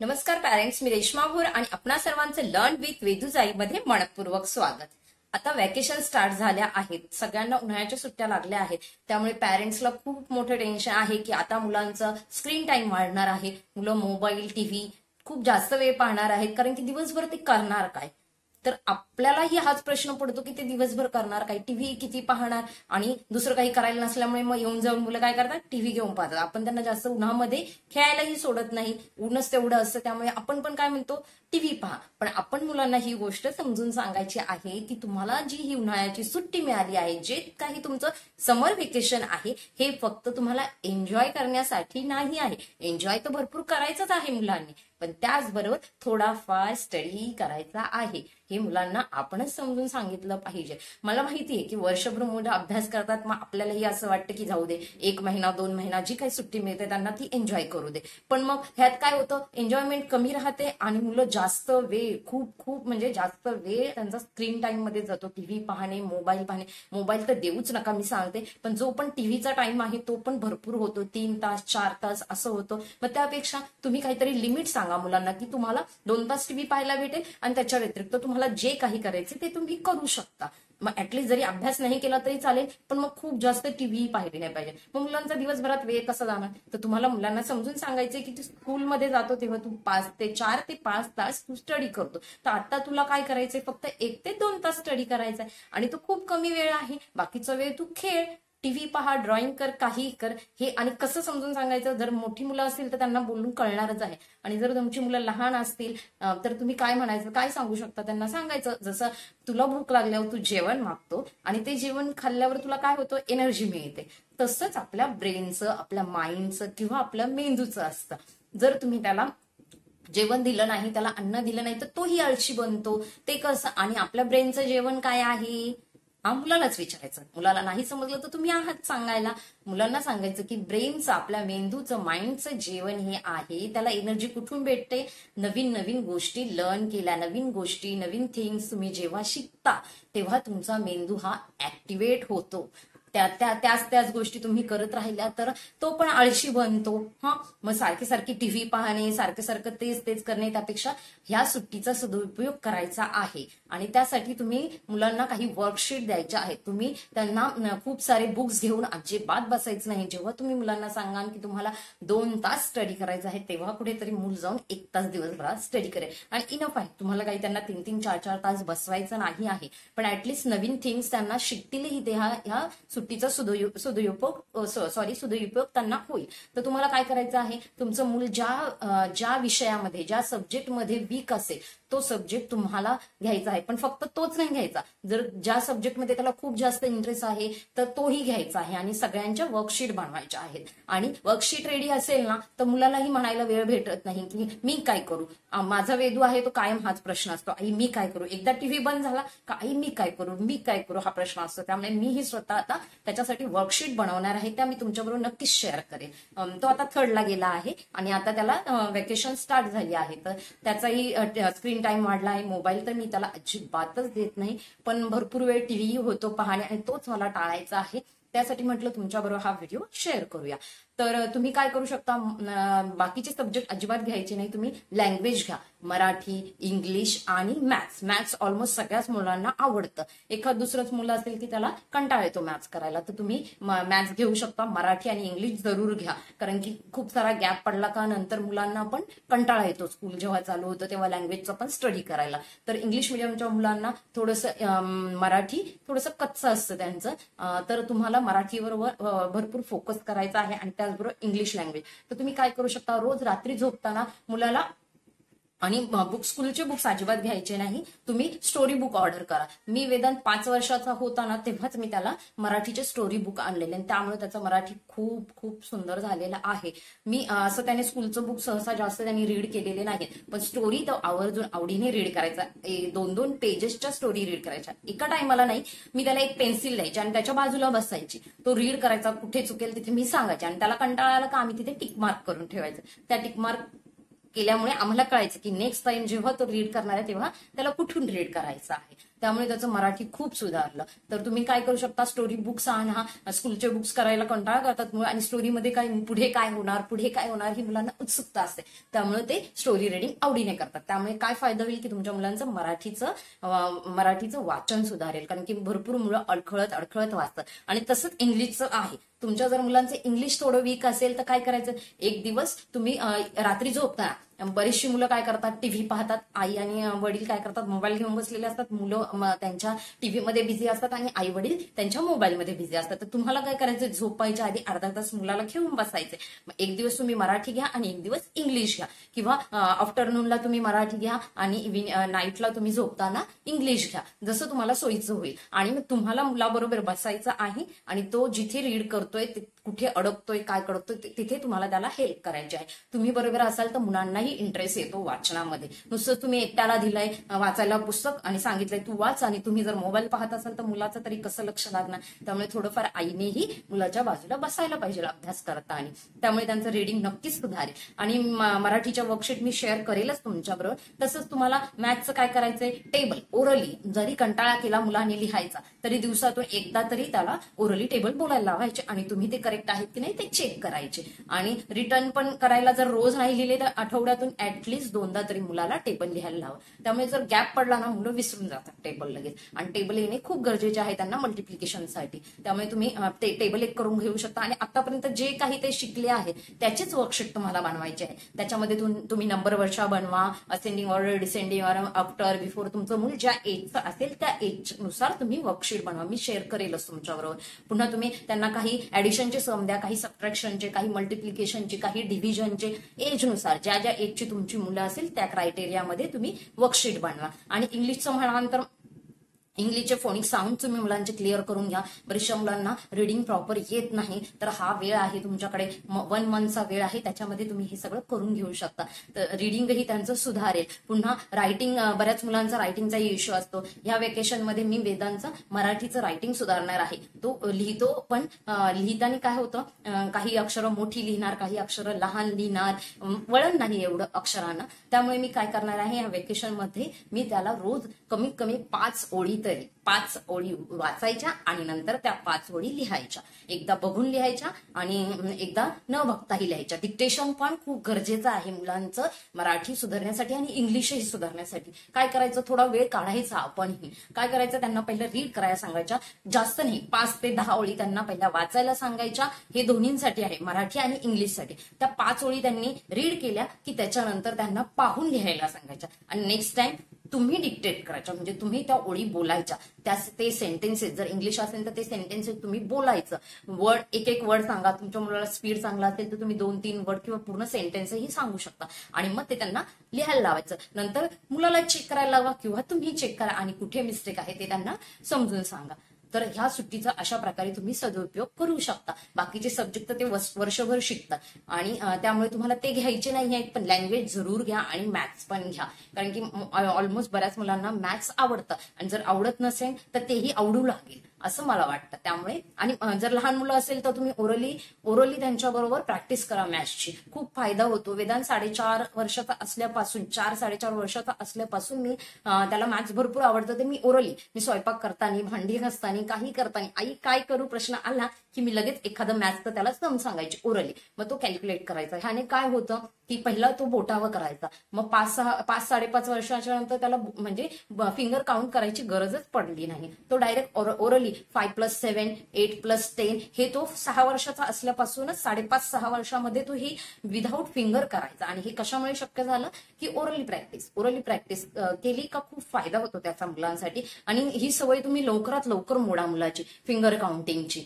नमस्कार पॅरेंट्स, मी रेश्मा भोर आणि आपणा सर्वांचं लर्न विथ वेदुजाई मध्ये मनपूर्वक स्वागत। आता वॅकेशन स्टार्ट झाल्या आहेत, सगळ्यांना उन्हाळ्याच्या सुट्ट्या लागल्या आहेत, त्यामुळे पॅरेंट्सला खूप मोठं टेन्शन आहे की आता मुलांचं स्क्रीन टाइम वाढणार आहे। मुलं मोबाईल टीव्ही खूप जास्त वेळ पाहणार आहेत, कारण की दिवसभर ते करणार काय। तर आपल्यालाही हाच प्रश्न पडतो की ते दिवसभर करणार काय, टीव्ही किती पाहणार आणि दुसरं काही करायला नसल्यामुळे मग येऊन जाऊन मुलं काय करतात, टीव्ही घेऊन पाहतात। आपण त्यांना जास्त उन्हामध्ये खेळायलाही सोडत नाही, ऊनच तेवढं असतं, त्यामुळे आपण पण काय म्हणतो, टीव्ही पहा। पण आपण मुलांना ही गोष्ट समजून सांगायची आहे की तुम्हाला जी ही उन्हाळ्याची सुट्टी मिळाली आहे, जे काही तुमचं समर व्हेकेशन आहे, हे फक्त तुम्हाला एन्जॉय करण्यासाठी नाही आहे। एन्जॉय तर भरपूर करायचंच आहे मुलांनी, पण त्याचबरोबर थोडाफार स्टडी करायचा आहे, हे मुलांना आपणच समजून सांगितलं पाहिजे। मला माहितीये की वर्षभर मुलं अभ्यास करतात, मग आपल्यालाही असं वाटतं की जाऊ दे, 1 महिना 2 महिना जी काही सुट्टी मिळते त्यांना ती एन्जॉय करू दे। पण मग ह्यात काय होतं, एन्जॉयमेंट कमी राहते आणि मुलं जास्त वेळ खूप म्हणजे जास्त वेळ त्यांचा स्क्रीन टाइम मध्ये जातो। टीव्ही पाहणे, मोबाईल पाहणे, मोबाईल तर देऊच नका मी सांगते, पण जो पण टीव्हीचा टाइम आहे तो पण भरपूर होतो, 3 तास 4 तास असं होतं। मग त्यापेक्षा तुम्ही काहीतरी लिमिट सांगा मुलांना की तुम्हाला 2 तास टीव्ही पाहायला भेटेल आणि त्याच्या व्यतिरिक्त तुम्हाला जे काही करायचे ते तुम्ही करू शकता। मग ऍटलीस्ट जरी अभ्यास नाही केला तरी चालेल, पण मग खूप जास्त टीव्ही पाहिली नाही पाहिजे। मग मुलांचा दिवसभरात वेळ कसा जाणार, तर तुम्हाला मुलांना समजून सांगायचंय की तू स्कूलमध्ये जातो तेव्हा तू 4 ते 5 तास तू स्टडी करतो, तर आता तुला काय करायचंय, फक्त 1 ते 2 तास स्टडी करायचंय आणि तो खूप कमी वेळ आहे, बाकीचा वेळ तू खेळ, टीव्ही पहा, ड्रॉइंग कर, काही कर। हे आणि कसं समजून सांगायचं, जर मोठी मुलं असतील तर त्यांना बोलून कळणारच आहे, आणि जर तुमची मुलं लहान असतील तर तुम्ही काय म्हणायचं, काय सांगू शकता त्यांना, सांगायचं जसं तुला भूक लागल्यावर तू जेवण मागतो आणि ते जेवण खाल्ल्यावर तुला काय होतं, एनर्जी मिळते, तसंच आपल्या ब्रेनचं, आपल्या माइंडचं किंवा आपल्या मेंदूचं असतं। जर तुम्ही त्याला जेवण दिलं नाही, त्याला अन्न दिलं नाही, तर तोही आळशी बनतो। ते कसं, आणि आपल्या ब्रेनचं जेवण काय आहे, हा मुलालाच विचारायचं। मुलाला नाही समजलं तर तुम्ही आहात सांगायला, मुलांना सांगायचं की ब्रेनचं, आपल्या मेंदूचं, माइंडचं जेवण हे आहे। त्याला एनर्जी कुठून भेटते, नवीन नवीन गोष्टी लर्न केल्या, नवीन गोष्टी, नवीन थिंग्स तुम्ही जेव्हा शिकता तेव्हा तुमचा मेंदू हा ऍक्टिव्हेट होतो। त्याच गोष्टी तुम्ही करत राहिल्या तर तो पण आळशी बनतो। मग सारखी सारखी टीव्ही पाहणे, सारखं सारखं तेच तेच करणे, त्यापेक्षा ह्या सुट्टीचा सदुपयोग करायचा आहे। आणि त्यासाठी तुम्ही मुलांना काही वर्कशीट द्यायच्या आहेत। तुम्ही त्यांना खूप सारे बुक्स घेऊन अजिबात बसायचं नाही। जेव्हा तुम्ही मुलांना सांगाल की तुम्हाला 2 तास स्टडी करायचं आहे, तेव्हा कुठेतरी मूल जाऊन 1 तास दिवसभरात स्टडी करेल आणि इनफ आहे। तुम्हाला काही त्यांना 3-3 4-4 तास बसवायचं नाही आहे, पण ऍटलीस्ट नवीन थिंग्स त्यांना शिकतीलही ते, ह्या सुट्टीचा सदुपयोग त्यांना होईल। तर तुम्हाला काय करायचं आहे, तुमचं मूल ज्या विषयामध्ये, ज्या सब्जेक्टमध्ये वीक असेल तो सब्जेक्ट तुम्हाला घ्यायचा आहे, पण फक्त तोच नाही घ्यायचा। जर ज्या सब्जेक्टमध्ये त्याला खूप जास्त इंटरेस्ट आहे तर तोही घ्यायचा आहे, आणि सगळ्यांच्या वर्कशीट बनवायच्या आहेत। आणि वर्कशीट रेडी असेल ना, तर मुलालाही म्हणायला वेळ भेटत नाही की मी काय करू, माझा वेदू आहे तो कायम हाच प्रश्न असतो, आई मी काय करू, एकदा टीव्ही बंद झाला का आई मी काय करू हा प्रश्न असतो। त्यामुळे मीही स्वतः आता त्याच्यासाठी वर्कशीट बनवणार आहे, त्या मी तुमच्याबरोबर नक्कीच शेअर करेन। तो आता 3rd ला गेला आहे आणि आता त्याला वेकेशन स्टार्ट झाली आहे, तर त्याचाही स्क्रीन टाइम वाढला आहे। मोबाईल तर मी त्याला अजिबातच देत नाही, पण भरपूर वेळ टीव्ही होतो पाहणे आणि तोच मला टाळायचा आहे। त्यासाठी म्हटलं तुमच्याबरोबर हा व्हिडिओ शेअर करूया। तर तुम्ही काय करू शकता, बाकीचे सब्जेक्ट अजिबात घ्यायचे नाही, तुम्ही लँग्वेज घ्या, मराठी, इंग्लिश आणि मॅथ्स ऑलमोस्ट सगळ्याच मुलांना आवडतं। एखाद दुसरंच मुलं असेल की त्याला कंटाळा येतो मॅथ्स करायला, तर तुम्ही मॅथ्स घेऊ शकता। मराठी आणि इंग्लिश जरूर घ्या, कारण की खूप सारा गॅप पडला का नंतर मुलांना पण कंटाळा येतो, स्कूल जेव्हा चालू होतं तेव्हा लँग्वेजचं पण स्टडी करायला। तर इंग्लिश मिडियमच्या मुलांना थोडंसं मराठी थोडंसं कच्चं असतं त्यांचं, तर तुम्हाला मराठीवर भरपूर फोकस करायचा आहे आणि त्याचबरोबर इंग्लिश लँग्वेज। तर तुम्ही काय करू शकता, रोज रात्री झोपताना मुलाला, आणि स्कूलचे बुक्स अजिबात घ्यायचे नाही, तुम्ही स्टोरी बुक ऑर्डर करा। मी वेदांत 5 वर्षाचा होता ना, तेव्हाच मी त्याला मराठीचे स्टोरी बुक आणलेले आणि त्यामुळे त्याचं मराठी खूप खूप सुंदर झालेलं आहे। मी असं त्याने स्कूलचं बुक सहसा जास्त त्यांनी रीड केलेले नाही, पण स्टोरी तर आवर्जून आवडीने रीड करायचा। 2-2 पेजेसच्या स्टोरी रीड करायच्या, एका टायमाला नाही। मी त्याला एक पेन्सिल द्यायची आणि त्याच्या बाजूला बसायची, तो रीड करायचा, कुठे चुकेल तिथे मी सांगायचे आणि त्याला कंटाळा आला का आम्ही तिथे टिक मार्क करून ठेवायचं। त्या टिक मार्क केल्यामुळे आम्हाला कळायचं की नेक्स्ट टाइम जेव्हा तो रीड करणार आहे तेव्हा त्याला कुठून रीड करायचं आहे। त्यामुळे त्याचं मराठी खूप सुधारलं. तर तुम्ही काय करू शकता, स्टोरी बुक्स आणा. स्कूलचे बुक्स करायला कंटाळा करतात मुलं, आणि स्टोरीमध्ये काय पुढे काय होणार ही मुलांना उत्सुकता असते. त्यामुळे ते स्टोरी रिडिंग आवडीने करतात. त्यामुळे काय फायदा होईल की तुमच्या मुलांचं मराठीचं वाचन सुधारेल, कारण की भरपूर मुलं अडखळत वाचतात. आणि तसंच इंग्लिशचं आहे. तुमच्या जर मुलांचं इंग्लिश थोडं वीक असेल तर काय करायचं, एक दिवस तुम्ही रात्री झोपताना, बरीचशी मुलं काय करतात, टीव्ही पाहतात. आई आणि वडील काय करतात, मोबाईल घेऊन बसलेले असतात. मुलं त्यांच्या टीव्हीमध्ये बिझी असतात आणि आई वडील त्यांच्या मोबाईलमध्ये बिझी असतात. तर तुम्हाला काय करायचं, झोपायच्या आधी अर्धा तास मुलाला घेऊन बसायचे. मग एक दिवस तुम्ही मराठी घ्या आणि एक दिवस इंग्लिश घ्या, किंवा आफ्टरनूनला तुम्ही मराठी घ्या आणि नाईटला तुम्ही झोपताना इंग्लिश घ्या, जसं तुम्हाला सोयीचं होईल. आणि मग तुम्हाला मुलाबरोबर बसायचं आहे आणि तो जिथे रीड करतोय, कुठे अडकतोय, काय करतोय, तिथे तुम्हाला त्याला हेल्प करायची आहे. तुम्ही बरोबर असाल तर मुलांनाही इंटरेस्ट येतो वाचनामध्ये. नुसतं तुम्ही एकट्याला दिलंय वाचायला पुस्तक आणि सांगितलंय तू वाच, आणि तुम्ही जर मोबाईल पाहत असाल तर मुलाचं तरी कसं लक्ष लागणार. त्यामुळे थोडंफार आईनेही मुलाच्या बाजूला बसायला पाहिजे अभ्यास करताना. त्यामुळे त्यांचं रीडिंग नक्कीच सुधारेल. आणि मराठीच्या वर्कशीट मी शेअर करेलच तुमच्याबरोबर. तसंच तुम्हाला मॅथ्सचं काय करायचंय, टेबल ओरली, जरी कंटाळा केला मुलांनी लिहायचा तरी दिवसातून एकदा तरी त्याला ओरली टेबल बोलायला लावायचे, आणि तुम्ही ते करेक्ट आहेत की नाही ते चेक करायचे. आणि रिटर्न पण करायला जर रोज नाही लिहिले तर आठवड्यातून ऍटलीस्ट 2दा तरी मुलाला टेबल लिहायला लावा. त्यामुळे जर गॅप पडला ना, मुलं विसरून जातात टेबल लगेच. आणि टेबल येणे खूप गरजेचे आहे त्यांना मल्टिप्लिकेशनसाठी. त्यामुळे तुम्ही ते टेबल एक करून घेऊ शकता. आणि आतापर्यंत जे काही ते शिकले आहेत त्याचेच वर्कशीट तुम्हाला बनवायचे आहे. त्याच्यामध्ये तुम्ही नंबर वर्षा बनवा, ascending order, descending order, after, before, तुमचं मूल ज्या एजचं असेल त्या एज नुसार तुम्ही वर्कशीट बनवा. मी शेअर करेलच तुमच्याबरोबर. पुन्हा तुम्ही त्यांना काही ऍडिशनचे सम द्या, काही सबट्रॅक्शनचे, काही मल्टिप्लिकेशनचे, काही डिव्हिजनचे, एज नुसार ज्या एजची तुमची मुलं असेल त्या क्रायटेरियामध्ये तुम्ही वर्कशीट बनवा. आणि इंग्लिशचं म्हणाल इंग्लिशचे फोनिक साऊंड तुम्ही मुलांचे क्लिअर करून घ्या. बऱ्याचशा मुलांना रिडिंग प्रॉपर येत नाही, तर हा वेळ आहे तुमच्याकडे, 1 मंथचा वेळ आहे, त्याच्यामध्ये तुम्ही हे सगळं करून घेऊ शकता. तर रिडिंगही त्यांचं सुधारेल. पुन्हा रायटिंग, बऱ्याच मुलांचा रायटिंगचा इश्यू असतो. ह्या वेकेशनमध्ये मी वेदांचं मराठीचं रायटिंग सुधारणार आहे. तो लिहितो, पण लिहिताना काय होतं, काही अक्षरं मोठी लिहिणार, काही अक्षरं लहान लिहिणार, वळण नाही एवढं अक्षरांना. त्यामुळे मी काय करणार आहे, या वेकेशनमध्ये मी त्याला रोज कमीत कमी 5 ओळी 5 ओळी वाचायच्या आणि नंतर त्या 5 ओळी लिहायच्या. एकदा बघून लिहायच्या आणि एकदा न बघताही लिहायच्या. डिक्टेशन पण खूप गरजेचं आहे मुलांचं मराठी सुधारण्यासाठी आणि इंग्लिशही सुधारण्यासाठी. काय करायचं, थोडा वेळ काढायचा आपणही. काय करायचं, त्यांना पहिलं रीड करायला सांगायच्या, जास्त नाही, 5 ते 10 ओळी त्यांना पहिल्या वाचायला सांगायच्या. हे दोन्हींसाठी आहे, मराठी आणि इंग्लिशसाठी. त्या 5 ओळी त्यांनी रीड केल्या की त्याच्यानंतर त्यांना पाहून लिहायला सांगायच्या. आणि नेक्स्ट टाइम तुम्ही डिक्टेट करायच्या, म्हणजे तुम्ही त्या ओळी बोलायच्या. ते सेंटेन्सेस, जर इंग्लिश असेल तर ते सेंटेन्सेस तुम्ही बोलायचं. वर्ड, एक वर्ड सांगा. तुमच्या मुलाला स्पीड चांगला असेल तर तुम्ही 2-3 वर्ड किंवा पूर्ण सेंटेन्सही सांगू शकता. आणि मग ते त्यांना लिहायला लावायचं. नंतर मुलाला चेक करायला लावा किंवा तुम्ही चेक करा आणि कुठे मिस्टेक आहे ते त्यांना समजून सांगा. तर ह्या सुट्टीचा अशा प्रकारे तुम्ही सदुपयोग करू शकता. बाकीचे सब्जेक्ट तर ते वर्षभर शिकतात आणि त्यामुळे तुम्हाला ते घ्यायचे नाही आहेत, पण लँग्वेज जरूर घ्या आणि मॅथ्स पण घ्या. कारण की ऑलमोस्ट बऱ्याच मुलांना मॅथ्स आवडतं आणि जर आवडत नसेल तर तेही आवडू लागेल असं मला वाटतं. त्यामुळे आणि जर लहान मुलं असेल तर तुम्ही ओरली त्यांच्याबरोबर प्रॅक्टिस करा मॅथ्सची. खूप फायदा होतो. वेदांत 4.5 वर्षाचा असल्यापासून, 4-4.5 वर्षाचा असल्यापासून मी त्याला मॅथ्स भरपूर आवडतं. ते मी स्वयंपाक करताना, भांडी घासताना, काही करताना, आई काय करू प्रश्न आला की मी लगेच एखादं मॅथ्सचं त्याला सम सांगायचे ओरली. मग तो कॅल्क्युलेट करायचा. ह्याने काय होतं की पहिला तो बोटावर करायचा, मग 5-5.5 वर्षाच्या नंतर त्याला म्हणजे फिंगर काउंट करायची गरजच पडली नाही. तो डायरेक्ट ओरली 5+7, 8+10 हे तो 6 वर्षाचा असल्यापासूनच 5.5-6 वर्षामध्ये तो ही विदाऊट फिंगर करायचा. आणि हे कशामुळे शक्य झालं की ओरली प्रॅक्टिस केली का खूप फायदा होतो त्याचा मुलांसाठी. आणि ही सवय तुम्ही लवकरात लवकर मोडा मुलाची, फिंगर काउंटिंगची.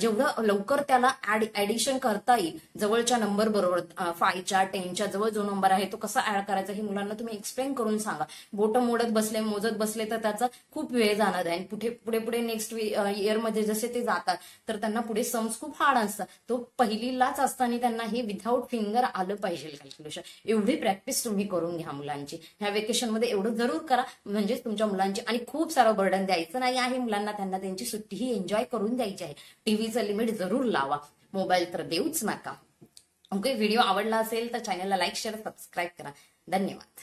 जेवढं लवकर त्याला ऍडिशन करता येईल जवळच्या नंबर बरोबर, 5च्या 10च्या जवळ जो नंबर आहे तो कसा ऍड करायचा हे मुलांना तुम्ही एक्सप्लेन करून सांगा. बोट मोजत बसले तर त्याचा खूप वेळ जाणार आहे. आणि पुढे नेक्स्ट इयरमध्ये जसे ते जातात तर त्यांना पुढे सम्स खूप हार्ड असतात. तो पहिलीलाच असताना त्यांना हे विदाऊट फिंगर आलं पाहिजे कॅल्क्युलेशन. एवढी प्रॅक्टिस तुम्ही करून घ्या मुलांची. ह्या वेकेशनमध्ये एवढं जरूर करा, म्हणजेच तुमच्या मुलांची. आणि खूप सारं बर्डन द्यायचं नाही आहे मुलांना, त्यांना त्यांची सुट्टीही एन्जॉय करून द्यायची आहे. टीव्हीचं लिमिट जरूर लावा, मोबाईल तर देऊच नका. ओके, व्हिडिओ आवडला असेल तर चॅनलला लाईक, शेअर, सबस्क्राईब करा. धन्यवाद.